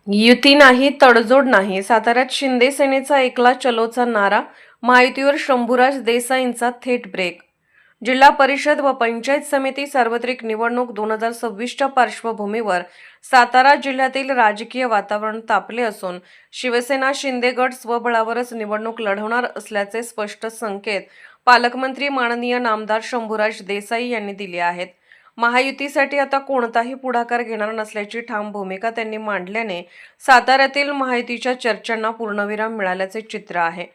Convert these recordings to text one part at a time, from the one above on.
युती नाही, तडजोड नाही. साताऱ्यात शिंदे सेनेचा एकला चलोचा नारा. महायुतीवर शंभूराज देसाईंचा थेट ब्रेक. जिल्हा परिषद व पंचायत समिती सार्वत्रिक निवडणूक 2026च्या पार्श्वभूमीवर सातारा जिल्ह्यातील राजकीय वातावरण तापले असून शिवसेना शिंदे गट स्वबळावरच निवडणूक लढवणार असल्याचे स्पष्ट संकेत पालकमंत्री माननीय नामदार शंभूराज देसाई यांनी दिले आहेत. महायुतीसाठी आता कोणताही पुढाकार घेणार नसल्याची ठाम भूमिका त्यांनी मांडल्याने साताऱ्यातील महायुतीच्या चर्चांना पूर्णविराम मिळाल्याचे चित्र आहे.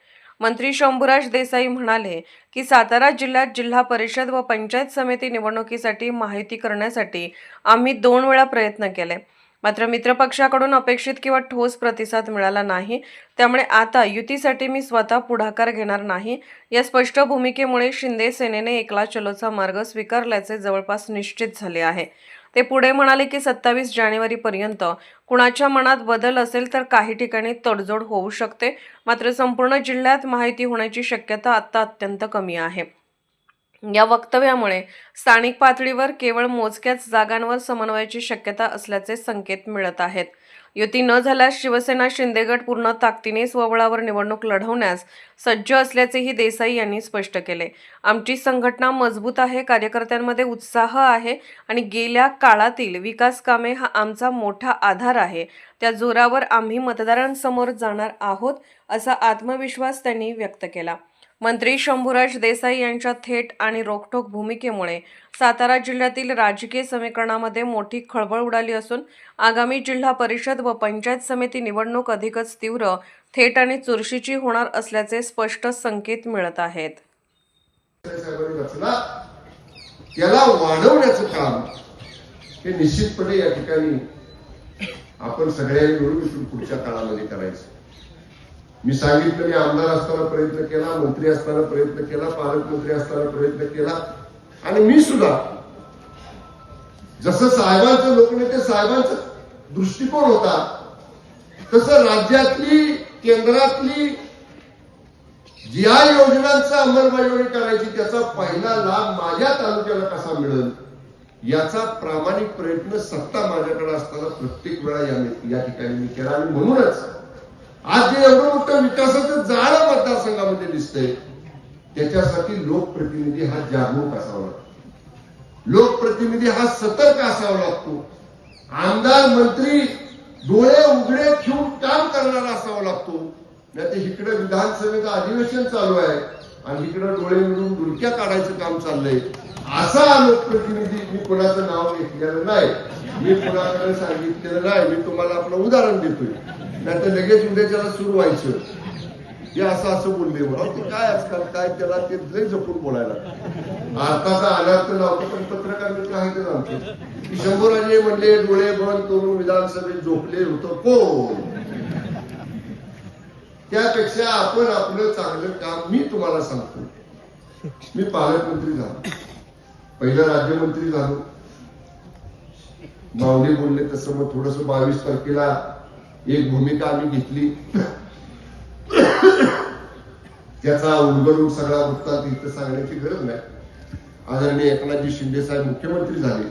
मंत्री शंभूराज देसाई म्हणाले की सातारा जिल्ह्यात जिल्हा परिषद व पंचायत समिती निवडणुकीसाठी महायुती करण्यासाठी आम्ही 2 वेळा प्रयत्न केले, मात्र मित्रपक्षाकडून अपेक्षित किंवा ठोस प्रतिसाद मिळाला नाही. त्यामुळे आता युतीसाठी मी स्वतः पुढाकार घेणार नाही या स्पष्ट भूमिकेमुळे शिंदे सेनेने एकला चलोचा मार्ग स्वीकारल्याचे जवळपास निश्चित झाले आहे. ते पुढे म्हणाले की 27 जानेवारीपर्यंत कुणाच्या मनात बदल असेल तर काही ठिकाणी तडजोड होऊ शकते, मात्र संपूर्ण जिल्ह्यात महायुती होण्याची शक्यता आता अत्यंत कमी आहे. या वक्तव्यामुळे स्थानिक पातळीवर केवळ मोजक्याच जागांवर समन्वयाची शक्यता असल्याचे संकेत मिळत आहेत. युती न झाल्यास शिवसेना शिंदे गट पूर्ण ताकदीने स्वबळावर निवडणूक लढवण्यास सज्ज असल्याचेही देसाई यांनी स्पष्ट केले. आमची संघटना मजबूत आहे, कार्यकर्त्यांमध्ये उत्साह आहे आणि गेल्या काळातील विकास कामे हा आमचा मोठा आधार आहे. त्या जोरावर आम्ही मतदारांसमोर जाणार आहोत असा आत्मविश्वास त्यांनी व्यक्त केला. मंत्री शंभूराज देसाई यांच्या थेट आणि रोखठोक भूमिकेमुळे सातारा जिल्ह्यातील राजकीय समीकरणामध्ये मोठी खळबळ उडाली असून आगामी जिल्हा परिषद व पंचायत समिती निवडणूक अधिकच तीव्र, थेट आणि चुरशीची होणार असल्याचे स्पष्ट संकेत मिळत आहेत. त्याला वाढवण्याचं काम हे निश्चितपणे या ठिकाणी आपण सगळ्यांनी मिळून पुढच्या काळामध्ये करायचं. मी सांगितलं, मी आमदार असताना प्रयत्न केला, मंत्री असताना प्रयत्न केला, पालकमंत्री असताना प्रयत्न केला आणि मी सुद्धा जसं साहेबांचं लोकनेते साहेबांचा दृष्टिकोन होता तसं राज्यातली केंद्रातली ज्या योजनांचा अंमलबजावणी करायची त्याचा पहिला लाभ माझ्या तालुक्याला कसा मिळेल याचा प्रामाणिक प्रयत्न सत्ता माझ्याकडे असताना प्रत्येक वेळा या ठिकाणी मी केला. आणि म्हणूनच आज जे एवढं मोठं विकासाचं जाळं मतदारसंघामध्ये दिसतंय त्याच्यासाठी लोकप्रतिनिधी हा जागरूक असावा लागतो, लोकप्रतिनिधी हा सतर्क असावा लागतो, आमदार मंत्री डोळे उघडे ठेवून काम करणारा असावा लागतो. नाही तर इकडे विधानसभेचं अधिवेशन चालू आहे आणि इकडे डोळे मिळून डुलक्या काढायचं काम चाललंय. असा लोकप्रतिनिधी मी कोणाचं नाव घेतलेलं नाही, मी कोणाकडे सांगितलेलं नाही. मी तुम्हाला आपलं उदाहरण देतोय, नाही तर लगेच उद्याच्याला सुरू व्हायचं हे असं बोलले मला ते काय आजकाल काय त्याला ते लय जपून बोलायला अर्थाचा अनर्थ लावतो. पण पत्रकार मित्र आहे ते सांगतो की शंभूराजे म्हणले डोळे बंद करून विधानसभेत झोपले होतं कोण. त्यापेक्षा आपण आपलं चांगलं काम, मी तुम्हाला सांगतो, मी पालकमंत्री झालो, पहिलं राज्यमंत्री झालो, माऊली बोलले तसं मग थोडस 22 तारखेला एक भूमिका आम्ही घेतली. त्याचा उलगडून सगळा वृत्तांत इथं सांगण्याची गरज नाही. आदरणीय एकनाथजी शिंदे साहेब मुख्यमंत्री झाले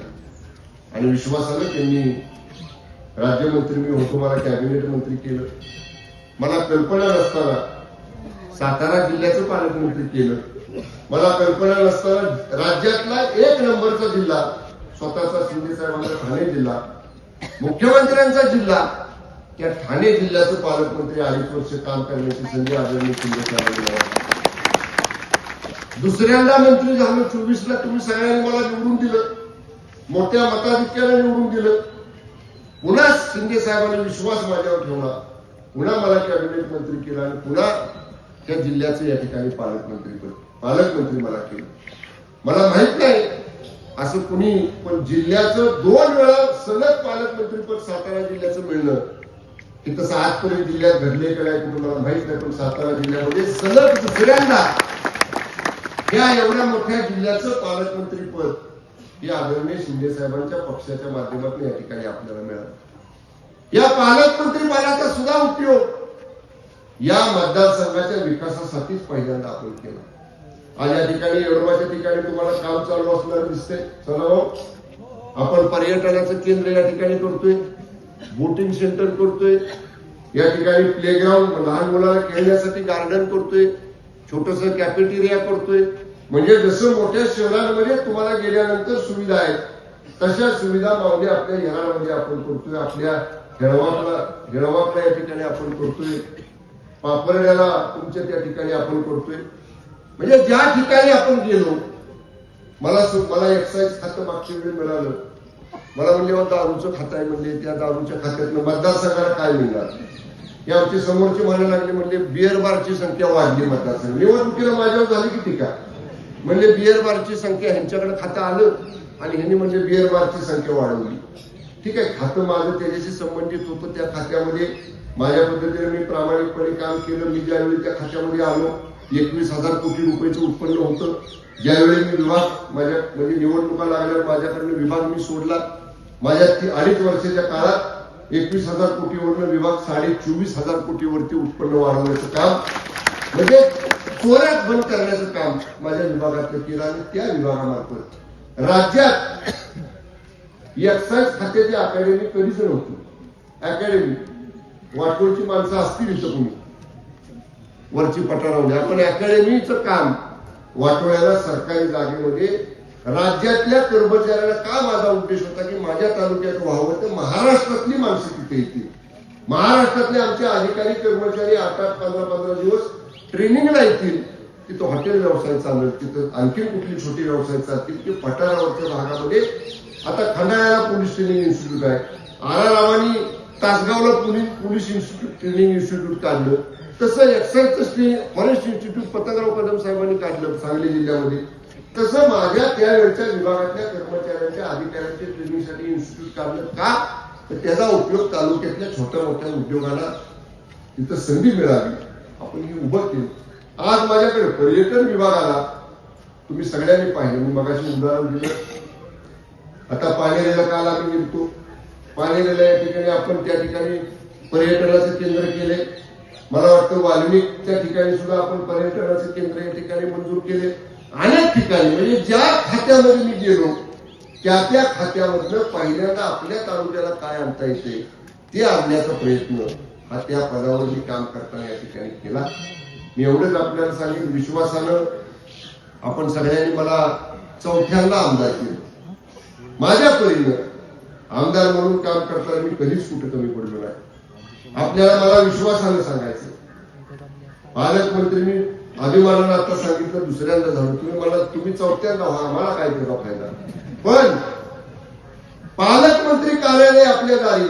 आणि विश्वासानं त्यांनी राज्यमंत्री मी होतो, मला कॅबिनेट मंत्री केलं. मला कल्पना नसताना सातारा जिल्ह्याचं पालकमंत्री केलं. मला कल्पना नसताना राज्यातला 1 नंबरचा जिल्हा स्वतःचा शिंदे साहेबांचा ठाणे जिल्हा, मुख्यमंत्र्यांचा जिल्हा, त्या ठाणे जिल्ह्याचं पालकमंत्री 2.5 वर्ष काम करण्याची संधी आदरणीय शिंदे साहेबांना. दुसऱ्यांदा मंत्री झालो 24ला. तुम्ही सगळ्यांनी मला निवडून दिलं, मोठ्या मताधिक्याने निवडून दिलं. पुन्हा शिंदे साहेबांनी विश्वास माझ्यावर ठेवला, पुन्हा मला कॅबिनेट मंत्री केलं आणि पुन्हा त्या जिल्ह्याचं या ठिकाणी पालकमंत्री मला केलं. मला माहित नाही असं कुणी, पण जिल्ह्याचं 2 वेळा सलग पालकमंत्रीपद सातारा जिल्ह्याचं मिळणं हे तसं आजपर्यंत जिल्ह्यात घडले का नाही कुठं मला माहित नाही. पण सातारा जिल्ह्यामध्ये सलग दुसऱ्यांदा या एवढ्या मोठ्या जिल्ह्याचं पालकमंत्रीपद हे आदरणीय शिंदे साहेबांच्या पक्षाच्या माध्यमातून या ठिकाणी आपल्याला मिळालं. या पालकमंत्री पदाचा सुद्धा उपयोग या मतदारसंघाच्या विकासासाठीच पहिल्यांदा आपण केला. आज या ठिकाणी येडोबाच्या ठिकाणी तुम्हाला काम चालू असणार दिसतंय. चला आपण पर्यटनाचं केंद्र या ठिकाणी करतोय. बोटिंग सेंटर करतोय, या ठिकाणी प्लेग्राऊंड लहान मुलांना खेळण्यासाठी गार्डन करतोय, छोटस कॅफेटेरिया करतोय. म्हणजे जसं मोठ्या शहरांमध्ये तुम्हाला गेल्यानंतर सुविधा आहेत तशा सुविधा मावली आपल्या शहरामध्ये आपण करतोय. आपल्या हेळवाकला या ठिकाणी आपण करतोय, पापरड्याला तुमच्या त्या ठिकाणी आपण करतोय. म्हणजे ज्या ठिकाणी आपण गेलो, मला एक्साईज खातं मागच्या वेळी मिळालं. मला म्हणले दारूचं खातं आहे म्हणले, त्या दारूच्या खात्यातनं मतदारसंघाला काय मिळणार. हे आमचे समोरचे म्हणायला लागले, म्हणले बिअर बारची संख्या वाढली मतदारसंघ. निवडणुकीला माझ्यावर झाली की टीका. म्हणले बिअर बारची संख्या ह्यांच्याकडे खातं आलं आणि ह्यांनी म्हणजे बिअर बारची संख्या वाढवली. ठीक आहे, खातं माझं त्याच्याशी संबंधित होतं. त्या खात्यामध्ये माझ्या पद्धतीने मी प्रामाणिकपणे काम केलं. मी ज्यावेळी त्या खात्यामध्ये आलो 21,000 कोटी रुपयाचं उत्पन्न होतं. ज्यावेळी मी विभाग म्हणजे निवडणुका लागल्या माझ्याकडनं विभाग मी सोडला. माझ्या 2.5 वर्षाच्या काळात 21,000 कोटीवरनं विभाग 24,500 कोटीवरती उत्पन्न वाढवण्याचं काम म्हणजे चोऱ्यात बंद करण्याचं काम माझ्या विभागातलं केलं. आणि त्या विभागामार्फत राज्यात एक्साईज खात्याची अकॅडमी कधीच नव्हती. अकॅडमी वाटोळची माणसं असतील इथं कोणी वरची पठारावली, आपण अकॅडमीचं काम वाटोळ्याला सरकारी जागेमध्ये राज्यातल्या कर्मचाऱ्याला का माझा उद्देश होता की माझ्या तालुक्यात व्हावं तर महाराष्ट्रातली माणसं तिथे येतील. महाराष्ट्रातले आमचे अधिकारी कर्मचारी 8-8, 15-15 दिवस ट्रेनिंगला येतील. तिथं हॉटेल व्यवसाय चालत, तिथं आणखी कुठली छोटी व्यवसाय चालतील की पठारावरच्या भागामध्ये. आता खंडाळ्याला पोलीस ट्रेनिंग इन्स्टिट्यूट आहे, आरारावानी तासगावला पोलीस इन्स्टिट्यूट ट्रेनिंग इन्स्टिट्यूट काढलं. तसं एक्साईजचं फॉरेस्ट इन्स्टिट्यूट पतंगराव कदम साहेबांनी काढलं सांगली जिल्ह्यामध्ये. तसं माझ्या त्यावेळच्या विभागातल्या कर्मचाऱ्यांच्या अधिकाऱ्यांच्या ट्रेनिंगसाठी इन्स्टिट्यूट काढलं. का तर त्याचा उपयोग तालुक्यातल्या छोट्या मोठ्या उद्योगांना तिथं संधी मिळावी, आपण हे उभं केलं. आज माझ्याकडे पर्यटन विभागाला तुम्ही सगळ्यांनी पाहिलं, मी मगाशी उदाहरण दिलं. आता पाणेरेला काल आम्ही गेलतो. पाणेरेला या ठिकाणी आपण त्या ठिकाणी पर्यटनाचं केंद्र केले. मला वाटतं वाल्मिकच्या ठिकाणी सुद्धा आपण पर्यटनाचे केंद्र या ठिकाणी मंजूर केले. अनेक ठिकाणी म्हणजे ज्या खात्यामध्ये मी गेलो त्या खात्यामधनं पहिल्यांदा आपल्या तालुक्याला काय आणता येते ते आणण्याचा प्रयत्न हा त्या पदावर मी काम करताना या ठिकाणी केला. मी एवढंच आपल्याला सांगेन, विश्वासानं आपण सगळ्यांनी मला 4थ्यांदा आमदार केलं. माझ्या परीनं आमदार म्हणून काम करताना मी कधीच कुठे कमी पडलो नाही. आपल्याला मला विश्वासानं सांगायचं, पालकमंत्री मी अभिमानानं आता सांगितलं दुसऱ्यांदा झालं. तुम्ही 4थ्यांदा व्हा, आम्हाला काय त्याचा फायदा. पण पालकमंत्री कार्यालय आपल्या दारी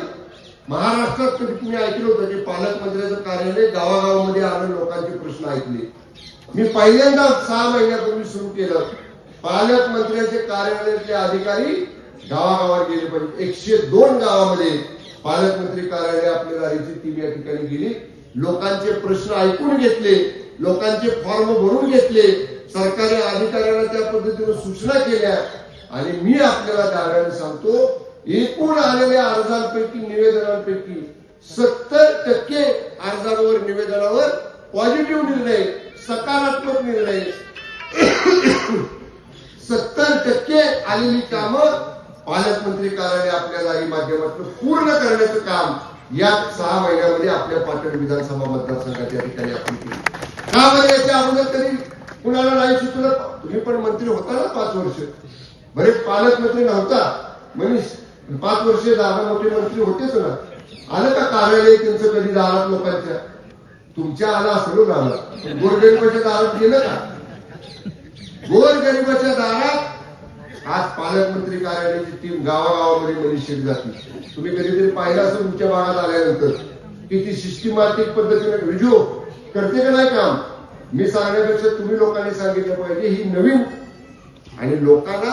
महाराष्ट्रात कधी तुम्ही ऐकलं होतं की पालकमंत्र्याचं कार्यालय गावागावामध्ये आलं लोकांचे प्रश्न ऐकले. मी पहिल्यांदा 6 महिन्यापूर्वी सुरू केलं. पालकमंत्र्यांचे कार्यालयातले अधिकारी गावागावात गेले पाहिजे. 102 गावामध्ये पालकमंत्री कार्यालय आपल्या दारीची टीम या ठिकाणी गेली. लोकांचे प्रश्न ऐकून घेतले, लोकांचे फॉर्म भरून घेतले, सरकारी अधिकाऱ्यांना त्या पद्धतीने सूचना केल्या. आणि मी आपल्याला दाव्याने सांगतो, एकूण आलेल्या अर्जांपैकी निवेदनांपैकी 70% अर्जांवर निवेदनावर पॉझिटिव्ह निर्णय, सकारात्मक निर्णय, 70% आलेली कामं पालकमंत्री कार्यालय आपल्या दारी माध्यमातून पूर्ण करण्याचं काम या 6 महिन्यामध्ये आपल्या पाटण विधानसभा मतदारसंघात या ठिकाणी आपण केलं. का बरं याच्या अगोदर तरी कुणाला नाही सुचलं? तुम्ही पण मंत्री होता ना 5 वर्ष, बरेच पालकमंत्री नव्हता मनीष, 5 वर्ष दादा मोठे मंत्री होतेच ना. आलं का कार्यालय त्यांचं कधी दारात लोकांच्या? तुमच्या आला असलो ना, गोरगरिबाच्या दारात गेलं का? गोरगरिबाच्या दारात आज पालकमंत्री कार्यालयाची टीम गावागावामध्ये मनीष जाते. तुम्ही कधीतरी पाहिलं असेल तुमच्या भागात आल्यानंतर किती सिस्टमॅटिक पद्धतीने व्हिडिओ करते का नाही काम. मी सांगण्यापेक्षा तुम्ही लोकांनी सांगितलं पाहिजे. ही नवीन आणि लोकांना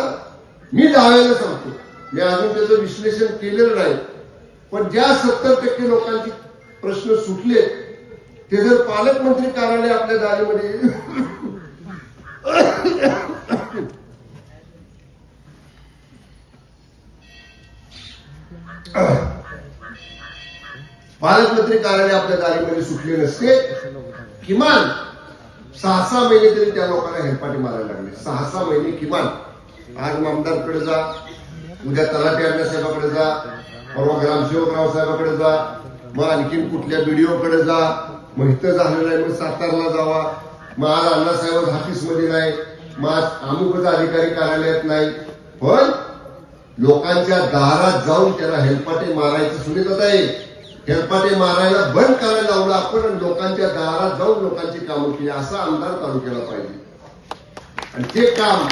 मी दाव्याला सांगतो, मी अजून त्याचं विश्लेषण केलेलं नाही, पण ज्या 70% लोकांचे प्रश्न सुटले ते जर पालकमंत्री कार्यालय आपल्या दारीमध्ये पालकमंत्री कार्यालय आपल्या दारीमध्ये सुटले नसते, किमान 6-6 महिने तरी त्या लोकांना हेलपाटे मारायला लागले. 6-6 महिने किमान. आज आमदारकडे जा, उद्या तलाठी अण्णासाहेबांकडे जा, परवा ग्रामसेवक रावसाहेबाकडे जा, मग आणखीन कुठल्या बीडीओकडे जा, मग इथं झालं नाही मग सातारला जावा, मग आज अण्णासाहेब ऑफिसमध्ये नाही, मग आज अमुकच अधिकारी कार्यालयात नाही. पण लोकांच्या दारात जाऊन त्याला हेलपाटे मारायचं सुनीतात आहे. हेलपाटे मारायला बंद करायला लावलं आपण आणि लोकांच्या दारात जाऊन लोकांची कामं केली. असा आमदार तालुक्याला पाहिजे. आणि ते काम,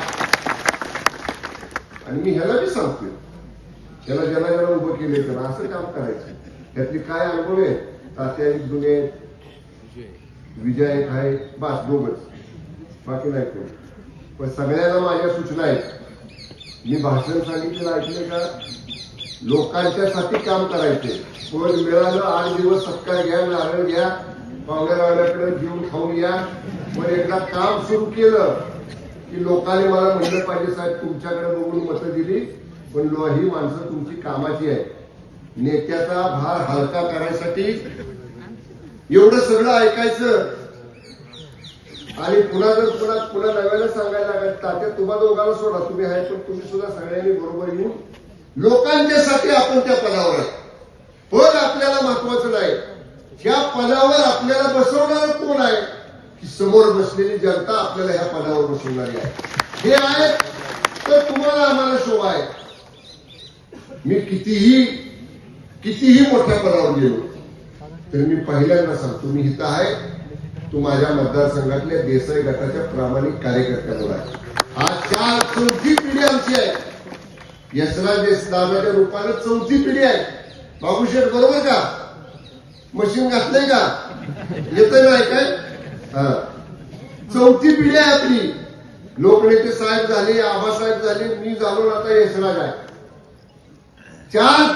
आणि मी ह्याला बी सांगतोय, त्याला ज्याला उभं केले तर असं काम करायचं. त्यातली काय अनुभव आहे, तात्या एक जुने, विजय एक आहे, बस दोघच, बाकी नाही कोण. पण सगळ्यांना माझ्या सूचना आहेत. मी भाषण सांगितलेलं ऐकले का, लोकांच्यासाठी काम करायचे. कोण मिळालं 8 दिवस सत्कार घ्या, नारळ घ्या, पाहुण्यारावण्याकडे घेऊन खाऊन या. पण एकदा काम सुरू केलं की लोकांनी मला म्हणलं पाहिजे, साहेब तुमच्याकडे बघून मतं दिली, पण ही माणसं तुमची कामाची आहे. नेत्याचा भार हलका करायसाठी एवढं सगळं ऐकायचं. आणि पुन्हा जर पुन्हा नव्यानं सांगायला लागत, तात्या तुम्हा दोघांना सोडा, तुम्ही आहे पण तुम्ही सुद्धा सगळ्यांनी बरोबर येऊन लोकांच्यासाठी आपण त्या पदावर आहे. पण आपल्याला महत्वाचं नाही, ह्या पदावर आपल्याला बसवणार कोण आहे, की समोर बसलेली जनता आपल्याला ह्या पदावर बसवणारी आहे. हे आहे तर तुम्हाला आम्हाला शोभा आहे. मी कितीही मोठ्या पदावर गेलो तर मी पहिल्यांदा सांगतो, मी इथं आहे, तू माझ्या मतदारसंघातल्या देसाई गटाच्या प्रामाणिक कार्यकर्त्यामुळे आहे. आज 4वी पिढी आमची आहे. यशराज दादाच्या रूपाने 4वी पिढी आहे. बाबूशेठ बरोबर का? मशीन घातलंय का? येतं नाही काय? 4वी पिढी आहे आपली. लोकनेते साहेब झाले, आबासाहेब झाले, मी झालो, आता यशराज आहे. 4